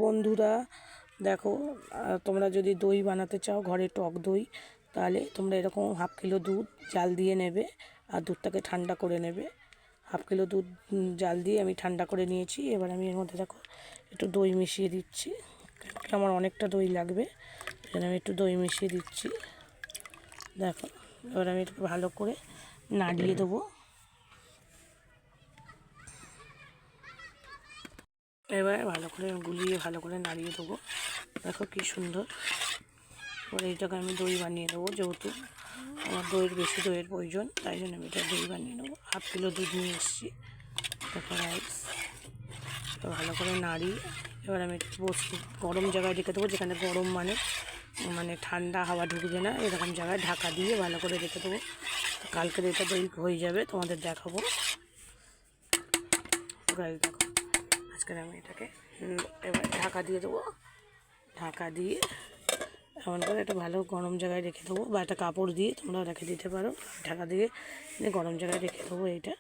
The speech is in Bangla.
বন্ধুরা দেখো, তোমরা যদি দই বানাতে চাও ঘরে টক দই, তাহলে তোমরা এরকম হাফ কিলো দুধ জাল দিয়ে নেবে আর দুধটাকে ঠান্ডা করে নেবে। হাফ কিলো দুধ জাল দিয়ে আমি ঠান্ডা করে নিয়েছি। এবার আমি এর মধ্যে দেখো একটু দই মিশিয়ে দিচ্ছি, আমার অনেকটা দই লাগবে, এখানে আমি একটু দই মিশিয়ে দিচ্ছি। দেখো এবার আমি একটু ভালো করে নাড়িয়ে দেবো। এবার ভালো করে গুলিয়ে ভালো করে নাড়িয়ে দেবো। দেখো কি সুন্দর। এবার এইটাকে আমি দই বানিয়ে দেবো, যেহেতু আমার বেশি দইয়ের প্রয়োজন, তাই জন্য আমি এটা দই বানিয়ে নেবো। হাফ কিলো দুধ নিয়ে এসেছি। দেখো রাইস ভালো করে নাড়ি। এবার আমি বসে গরম জায়গায় রেখে দেবো, যেখানে গরম মানে ঠান্ডা হাওয়া ঢুকবে না, এরকম জায়গায় ঢাকা দিয়ে ভালো করে রেখে দেবো। কালকের এটা দই হয়ে যাবে, তোমাদের দেখাবো। দেখো আজকে আমি এটাকে এবার ঢাকা দিয়ে দেবো। ঢাকা দিয়ে এমন করে একটা ভালো গরম জায়গায় রেখে দেবো, বা একটা কাপড় দিয়ে তোমরা রেখে দিতে পারো। ঢাকা দিয়ে গরম জায়গায় রেখে দেবো এইটা।